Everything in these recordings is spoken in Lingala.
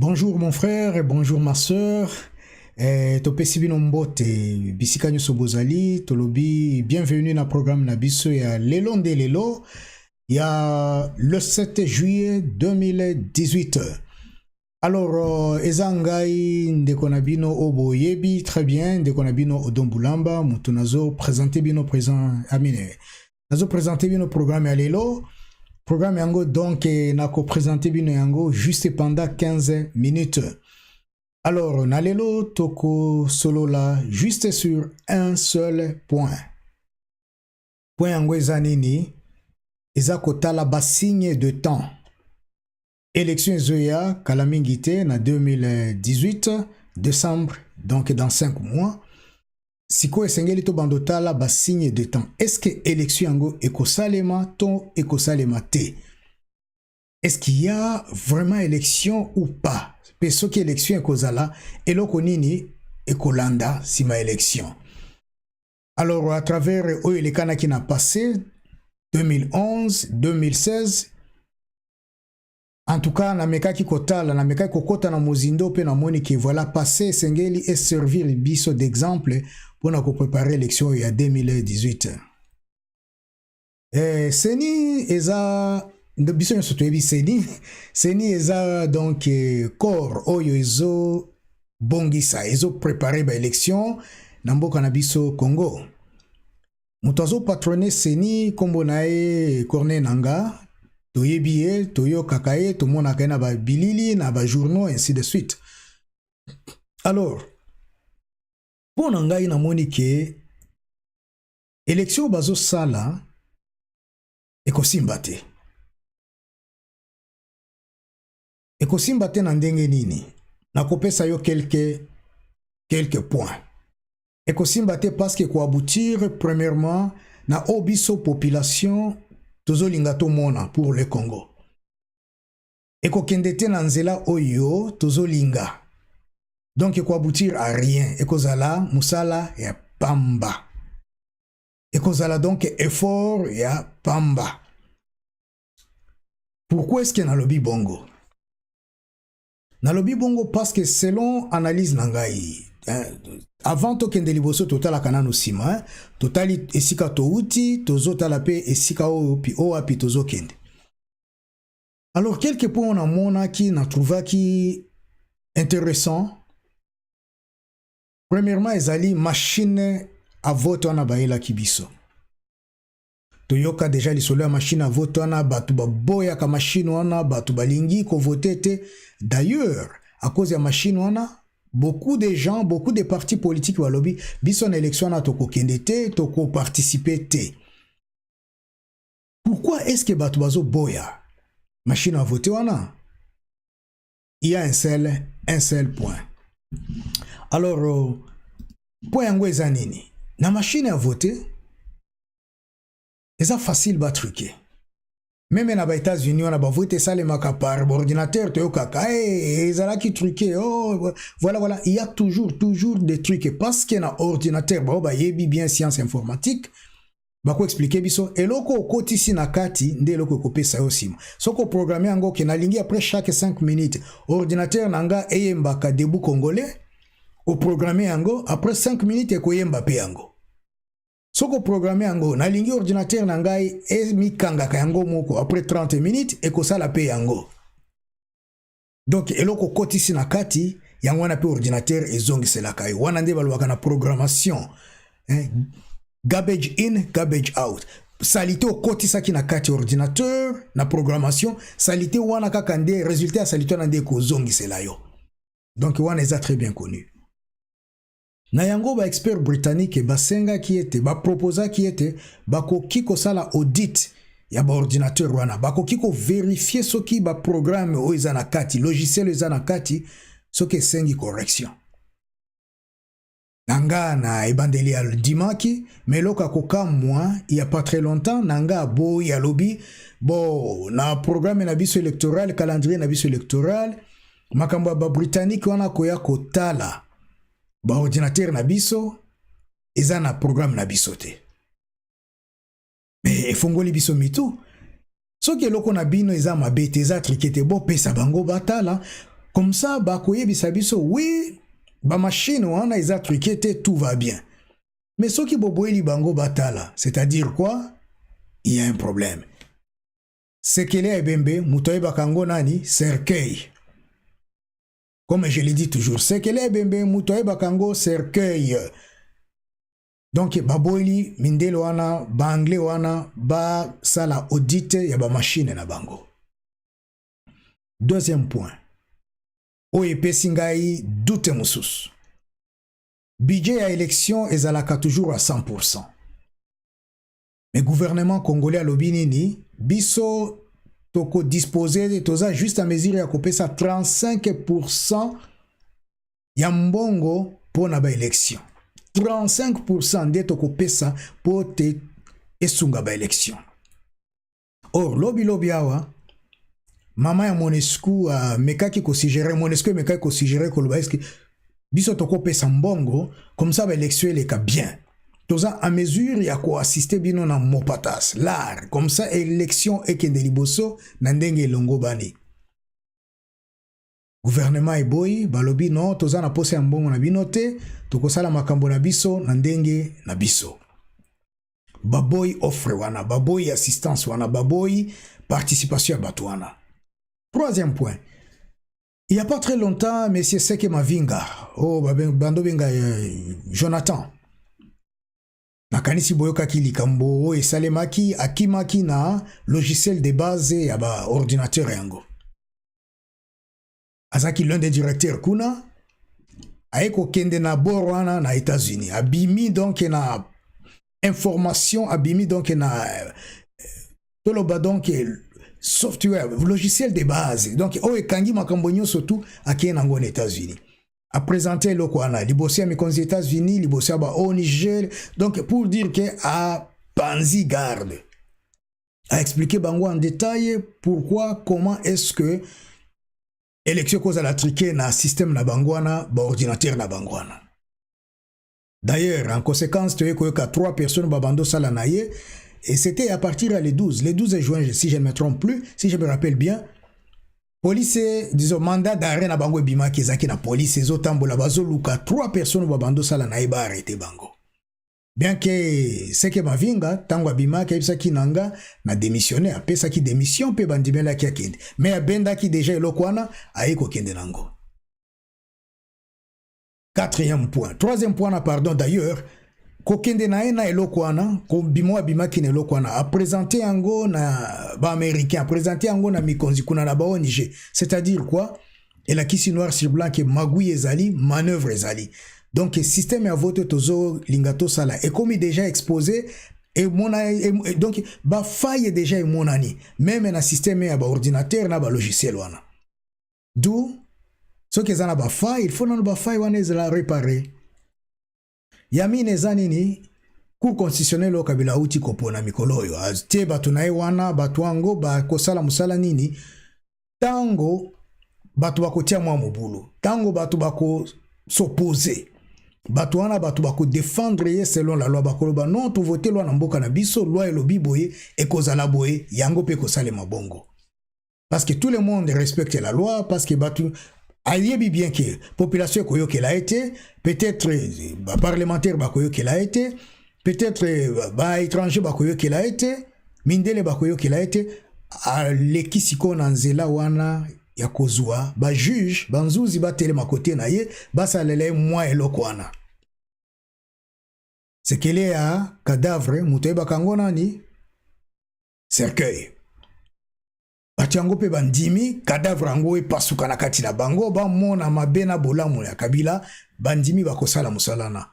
Bonjour mon frère et bonjour ma sœur. Topesi bino mbote bisika nyonso bozali tolobi bienvenue na programme na biso ya lelo nde lelo ya le 7 juillet 2018. Alors eza ngai ndeko na bino obo yebi très bien ndeko na bino odombulamba mutu nazo présenter bino présent amine. Nazo présenter bino programme ya lelo. Programme yango donc nako présenter bino yango juste pendant 15 minutes. Alors nalelo toko solo la juste sur un seul point. Point yango eza nini? Eza kotala ba signe de temps. Élection ezoya kala mingi te na 2018 décembre donc dans 5 mois. Siko esengeli to bandotala ba signe de temps. Est-ce que élection yango ekosalema to ekosalema te? Est-ce qu'il y a vraiment élection ou pas? Peso ki élection ekozala eloko nini ekolanda sima élection. Alors à travers oyo elekana ki na passé 2011, 2016 en tout cas na mekaki kotala na mekaki kokota na mozindo pe na moni ki voilà passé sengeli et servir biso d'exemple pour na ko préparer l'élection ya 2018. Seni eza de biso nyoso toyebi seni eza donc corps oyo ezo bongisa ezo préparer ba élection na mboka na biso Congo. Mutu azo patrone seni kombo na ye Corneille Nangaa toyebi ye toyokaka ye tomonaka ye na ba bilili na ba journaux ainsi de suite. Alors mpo na ngai namoni ke élection bazo sala ekosimba te. Ekosimba te na ndenge nini? Nakopesa yo quelques points. Ekosimba te parce que ko aboutir premièrement na obiso population tozolinga tomona pour le Congo. Ekokende te na nzela oyo tozolinga. Donc ko aboutir à rien. Ekozala musala ya pamba. Ekozala donc effort ya pamba. Pourquoi est-ce que nalobi bongo? Nalobi bongo parce que selon analyse nangai, avant tokende liboso totala kanano sima, totali esika touti, tozotala pe esika oapi tozokende. Alors quelques points on a mona qui na trouva qui intéressant. Premièrement, ezali machine à vote wana baela kibiso. Toyoka déjà lisolo ya machine à vote wana batu baboya ka machine wana batu balingi ko voter te. D'ailleurs, à cause de la machine wana, beaucoup de gens, beaucoup de partis politiques wa lobby biso na élection na toko kende te, toko participer te. Pourquoi est-ce que batu bazo boya machine à voter wana? Il y a un seul point. Alors point yango eza nini? Na machine à voter eza facile ba truquer. Même na ba États-Unis on a ba voter ça les maka par ordinateur to kaka ezala ki truquer voilà il y a toujours des trucs parce que na ordinateur ba yebi bien science informatique ba ko expliquer biso eloko okoti si na kati nde eloko kopesa yo sima soko programmer yango ke na lingi après chaque 5 minutes ordinateur nanga eyembaka debout congolais au programmer yango après 5 minutes ekoyemba pe yango. Soko programme yango na lingi ordinateur na ngai mikangaka yango moko après 30 minutes ekosala pe yango. Donc eloko kotisi na kati yango na pe ordinateur ezongiselaka yo. Wana nde balobaka na programmation. Garbage in, garbage out. Salite okotisa ki na kati ordinateur na programmation, salite wana kaka nde résultat ya salite na nde kozongisela yo. Donc wana eza très bien connu. Na yango ba expert britannique basenga ki ete ba proposa ki ete bakoki kosala audit ya ba ordinateur wana bakoki ko vérifier soki ba programme o eza na kati logiciel eza na kati soki sengi correction. Nanga na ebandeli ya dimaki mais loka koka moi il y a pas très longtemps nanga bo ya lobby bo na programme na biso électoral calendrier na biso électoral makambo ba britannique wana koya kotala ba ordinateur na biso eza na programme na biso te. Mais efongoli biso mitu. Soki eloko na bino eza mabete eza trikete bo pesa bango batala Comme ça, bakoye bisabiso, oui, ba machine wana eza truqué, tout va bien. Mais ce qui boboye li bango batala, c'est-à-dire quoi? Il y a un problème. Sekele Ebembe, mutoye bakango nani, cercueil. Comme je l'ai dit toujours, Sekele Ebembe, mutoye bakango, cercueil. Donc, baboyli, mindelo wana, bangle wana, ba sala audite, ya ba machine na bango. Deuxième point. Oyepe singai, doute musus. Budget à élection ezalaka toujours à 100%. Mais gouvernement congolais à l'obinini, biso toko disposé toza juste à mesure ya kopesa 35% ya mbongo pour na ba élection. 35% de toko pesa pour te esunga ba élection. Or lobi awa mama ya Monesco mekaki ko suggérer Monesco mekaki ko suggérer ko loba eske biso toko pesa mbongo comme ça ba élection elle est bien. Toza à mesure ya ko assister bino na mopatas l'art comme ça élection ekende liboso na ndenge longo bani. Gouvernement eboyi balobi non toza na posa ya mbongo na bino te toko sala makambo na biso na ndenge na biso. Baboy offre wana, baboy assistance wana, baboy participation à Batouana. Troisième point. Il n'y a pas très longtemps, M. Seke Mavinga, Bando Benga Jonathan, Nakanisi Boyoka Likambo et Salemaki, Akimaki na logiciel de base et ordinateur yango. Azaki l'un des directeurs Kuna, Aeko Kende na Borwana na États-Unis. Abimi donc na information, abimi donc na Toloba donc software, logiciel de base. Donc, Kangi Makambonyo surtout à qui en États-Unis. A présenté le Kwana, libosé à mes États-Unis, libosé au Niger. Donc, pour dire que à Panzi garde, a expliqué Bango en détail pourquoi, comment est-ce que élection cause à la triquer na système na Bangwana, ba ordinateur na Bangwana. D'ailleurs, en conséquence, tu as que 3 personnes babando salanaye. Et c'était à partir le 12 juin, si je ne me trompe plus, si je me rappelle bien. Police, disons, mandat d'arrêt na bango bima kezaki na police, ezotambo la bazo luka 3 personnes babando sala na iba arrêté bango. Bien que Seke Mavinga, tango bima kebisa kinanga na démissionné, apesa ki démission pe bandimela ki akende. Mais abenda ki déjà elokwana aiko kende nango. Quatrième point. Troisième point, pardon d'ailleurs. Kokende na ena elokwana, ko bimo abima ki elokwana, a présenté ango na ba américain, a présenté ango na mikonzi kuna na ba ONG. C'est-à-dire quoi? Et la kisi noir sur blanc que magouille ezali, manœuvre ezali. Donc le système a voté tozo lingato sala. Et comme il est déjà exposé, et donc ba faille déjà est monani. Même na système ya ba ordinateur na ba logiciel wana. D'où ce que zana ba faille, il faut na ba faille wana ezala réparer. Yami nezanini cour constitutionnel au kabila uti kopona mikoloyo azte batu na wana batu ango ba kosala musala nini tango batu bakotia mwa mobulu tango batu bako s'opposer batu wana batu bako défendre ye selon la loi bakoloba non to voter loi na mboka na biso loi elobi boye ekozala boye yango pe kosale mabongo parce que tout le monde respecte la loi parce que batu ayebi bien que population koyo qu'elle a été peut-être parlementaire bakoyo qu'elle a été peut-être étranger bakoyo qu'elle a été mindele bakoyo qu'elle a été lekisiko na nzela wana ya kozwa ba juge banzuzi ba telema côté na ye basalele moi eloko wana c'est qu'elle est à cadavre mutoyeba kango nani cercueil batiango pe bandimi cadavre ango epasuka na kati na bango ba mona mabena bolamu ya Kabila bandimi bakosala musalana.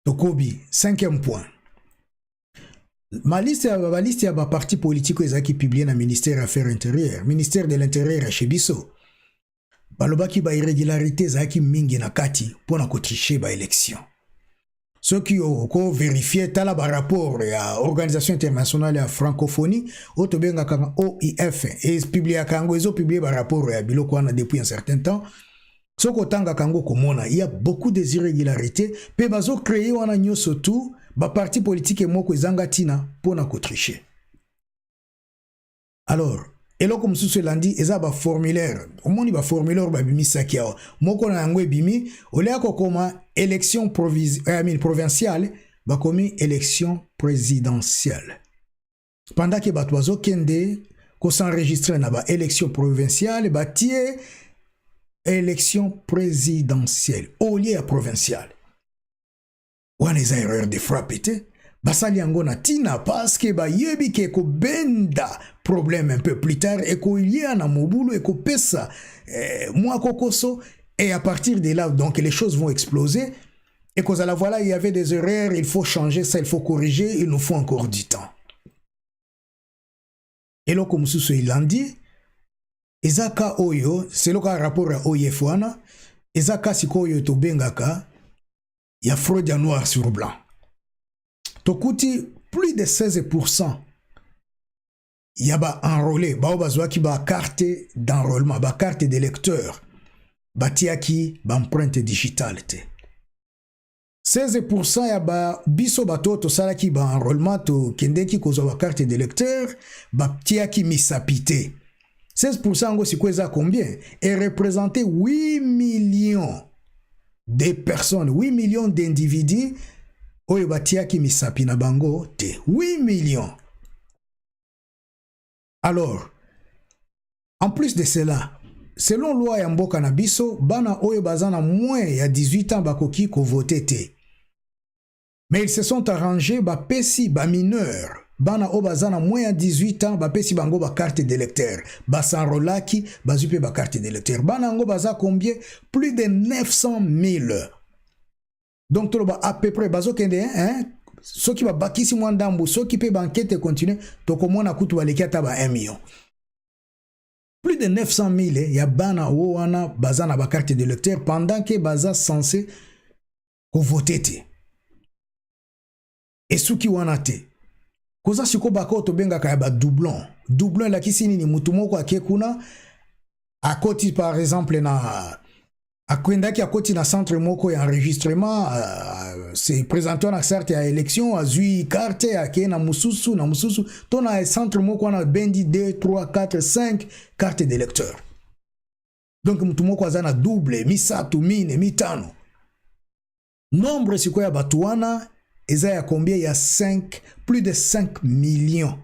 Tokobi, 5e point. Ma liste ya ba parti politique ezaki publié na ministère des Affaires intérieures, ministère de l'Intérieur chez Bisso. Balobaki ba irrégularité ezaki mingi na kati pona ko tricher ba élection. Ceux qui ont vérifié tala ba rapport ya Organisation internationale ya francophonie otobenga kanga OIF et publié kango ezo publié ba rapport ya biloko wana depuis un certain temps. Ce kotanga kango komona il y a beaucoup de irrégularités pe bazo créer wana nyoso tout ba parti politique moko ezanga tina pona ko tricher. Alors Et là, comme ce lundi, ils ont un formulaire. Au moins, il y a un formulaire qui est bimi. Moko na yango bimi. Au lieu de élection provinciale, bah comme élection présidentielle. Pendant que batwazo kende ko s'enregistrer na ba élection provinciale, bah tie élection présidentielle au lieu de provinciale. Wana eza erreur de frappe te. Basali yango na tina parce que ba yebi ke ko benda problème un peu plus tard et ko lié na mobulu et ko pesa moi kokoso et à partir de là donc les choses vont exploser et cause à la voilà il y avait des erreurs, il faut changer ça, il faut corriger, il nous faut encore du temps. Et là comme sous il l'a dit ezaka oyo c'est le cas rapport à OIF wana ezaka sikoyo to bengaka ya fraude ya noir sur blanc. Tokuti plus de 16% yaba enrôlé ba bazwa ki ba carte d'enrôlement ba carte d'électeur batiaki ba empreinte digitale te 16% yaba biso bato to sala ki ba enrôlement to kendeki kozwa ba carte d'électeur batiaki misapité 16% ngo sikweza combien est représenté 8 millions de personnes 8 millions d'individus oyo batiaki misapi na bango te 8 millions. Alors, en plus de cela, selon loi ya mboka na biso, bana oyo bazana moins ya 18 ans bakoki ko voter te. Mais ils se sont arrangés ba pesi ba mineur. Bana oyo bazana moins ya 18 ans ba pesi bango ba carte d'électeur. Ba s'enrolaki bazupe ba carte d'électeur. Bana ngo baza combien? Plus de 900 000. Donc, à peu près, ceux qui va bakisi mwandambu, ceux qui peuvent enquête continuer, tokomona kutu balekata ba 1 million. Plus de 900 000, il y a bana wana bazana ba carte d'électeur pendant que baza censé voter. Et ceux qui wana te. Koza siko bako to benga ka ba doublon. Doublon la kisini ni mutu moko akekuna à côté par exemple na akwendaki akoti na centre moko ya enregistrement c'est présentant na carte ya élection azui carte ake na mususu to na centre moko na bendi 2 3 4 5 cartes d'électeur. Donc mutu moko azana double misatu mine mitano. Nombre siko ya batuana eza ya combien ya 5 plus de 5 millions.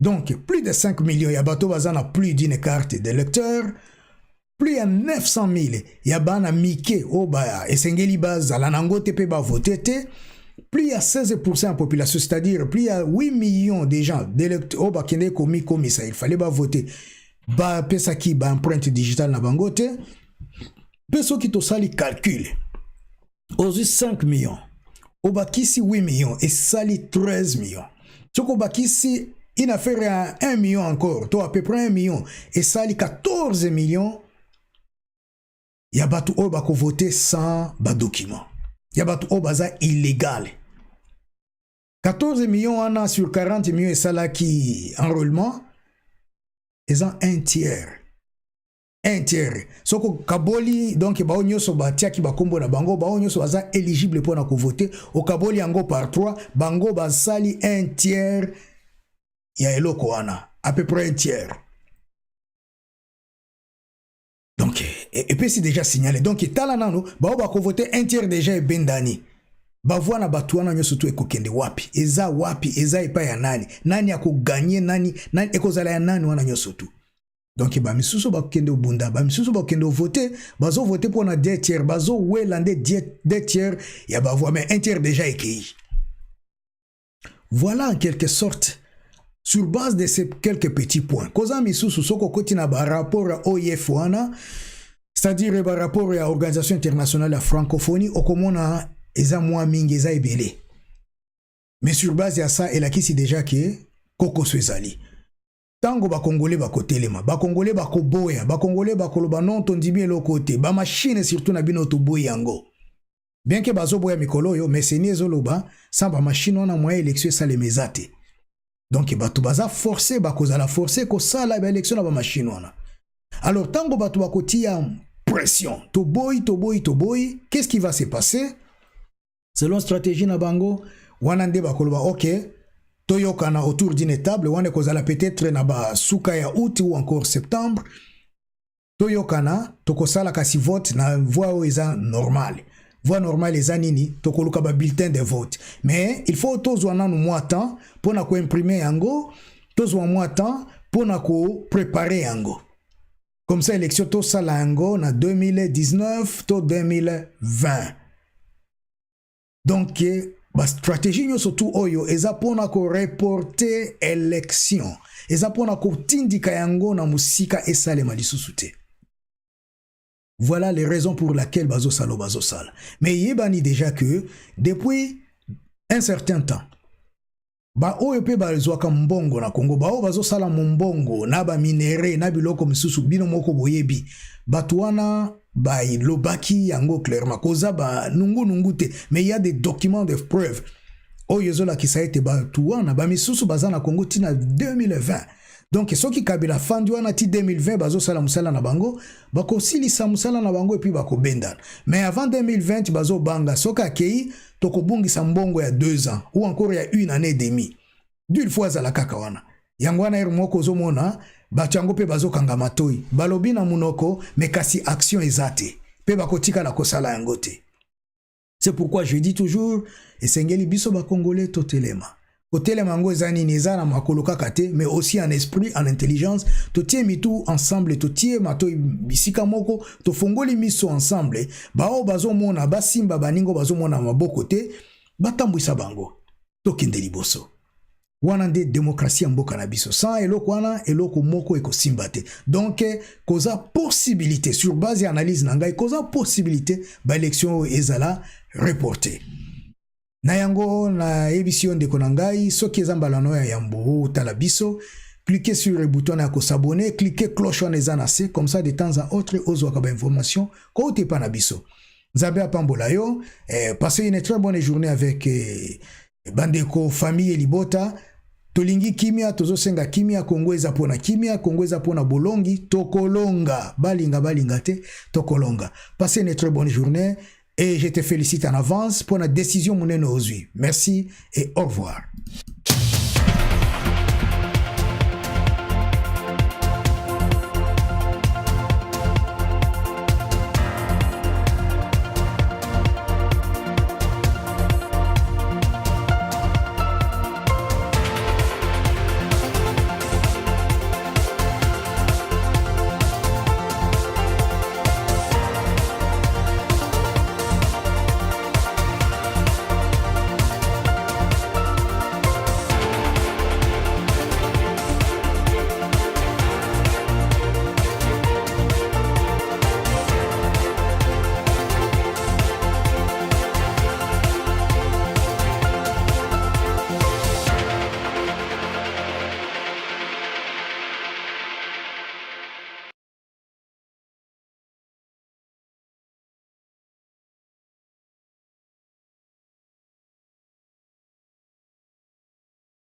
Donc plus de 5 millions ya bato bazana plus d'une carte d'électeur. Plus à 900 000, il y a bana mike oba esengeli baza la nango tepe ba voter te. Plus à 16% de la population, c'est-à-dire plus à 8 millions de gens d'électeurs oba kende komi ça, il fallait ba voter. Ba pesa ki ba empreinte digitale na bango te. Peso ki to sali calcul. Ozu 5 millions. Oba kisi 8 millions et sali 13 millions. Soko ba kisi une affaire à 1 million encore, to à peu près 1 million et sali 14 millions. Ya batu o bako voter sans ba document. Ya batu o baza illégal. 14 millions ana sur 40 millions et ça là qui enrôlement ils ont un tiers. Un tiers. Soko kaboli donc ba onyoso ba tia ki ba kombo na bango ba onyoso baza éligible pour na ko voter au kaboli yango par 3 bango basali un tiers ya eloko ana à peu près un tiers. Donc, et puis c'est déjà signalé. Donc, talanano, ba voter un tiers déjà et bendani. Ba voana batuana nyo surtout ekokende wapi. Eza wapi, eza epa ya nani. Nani ako gagner nani ekozala ya nani wana nyo surtout. Donc, ba misusu ba kende obunda, ba misusu ba kende voter, bazo voter pour na 2 tiers, bazo welande 2 tiers, ya ba voix mais un tiers déjà ekei. Voilà en quelque sorte sur base de ces quelques petits points. Koza misusu soko koti na ba rapport à OIF wana, c'est-à-dire ba rapport à Organisation internationale de la francophonie, okomona eza mwa mingi eza ebele. Mais sur base ya ça, elle a kisi déjà que koko swezali. Tango ba congolais ba kotelema, ba congolais ba koboya, ba congolais ba koloba non tondibi elokote, ba machine surtout na bino to boyango. Bien que bazo boya mikolo yo, mais c'est niezoloba, sans ba machine on a moyen élection ça les mezate. Donc, bato baza forcé, bakoza la forcé, ko ça la élection na ba machine wana. Alors, tango bato bakotia pression, to boy, qu'est-ce qui va se passer? Selon stratégie na bango, wanande bakoloba, ok, toyokana autour d'une table wana kozala peut-être na ba suka ya août ou encore septembre toyokana tokosala kasi vote na voix eza normale. Voix normale eza nini tokoluka ba bulletin de vote. Mais il faut tozwa nanu mwa temps pona ko imprimer yango, tozwa mwa temps pona ko préparer yango. Comme ça élection tosala yango na 2019 to 2020. Donc ba stratégie nyo surtout oyo eza pona ko reporter élection. Eza pona ko tindika yango na musika esalema lisusu te. Voilà les raisons pour lesquelles bazo sala. Mais yebani déjà que depuis un certain temps ba oyo pe bazwaka mbongo na Congo ba o bazo sala mbongo na ba minere na biloko misusu bino moko boyebi batwana ba lobaki yango clairement koza ba nungu te, mais il y a des documents de preuve oyo zola ki saite batwana ba misusu bazana Congo tina 2020. Donc soki Kabila fandi wana ti 2020 bazo sala musala na bango bako silisa musala na bango et puis bako bendana. Mais avant 2020 bazo banga soka kei toko bungisa mbongo ya 2 ans ou encore ya 1 année et demie. D'une fois za la kaka wana. Yango wana moko zomona bachango pe bazo kanga matoi. Balobi na munoko mais kasi action ezate. Pe bako tika la kosala yango te. C'est pourquoi je dis toujours esengeli biso ba congolais totelema. Kotele mango ezani neza na makoloka kate, mais aussi en esprit, en intelligence, to tie mitu ensemble, to tie mato bisika moko, to fongoli miso ensemble, bao bazo mona basimba baningo bazo mona maboko te, batambwisa bango, to kende liboso. Wana nde démocratie mboka na biso. Sans eloko wana, eloko moko eko simba te. Donc, koza possibilité, sur base analyse nangai, koza possibilité, ba élection ezala reportée. Na yango na émission de konangai soki ezambala no ya yambo talabiso cliquez sur le bouton à s'abonner, cliquez cloche en ezanase comme ça de temps à autre ozo akaba information ko te pa na biso. Zabe apambola yo passez une très bonne journée avec bandeko famille et libota tolingi kimia tozo senga kimia Kongo eza pona kimia Kongo eza pona bolongi tokolonga balinga te tokolonga. Passez une très bonne journée. Et je te félicite en avance pour la décision monene ozui. Merci et au revoir.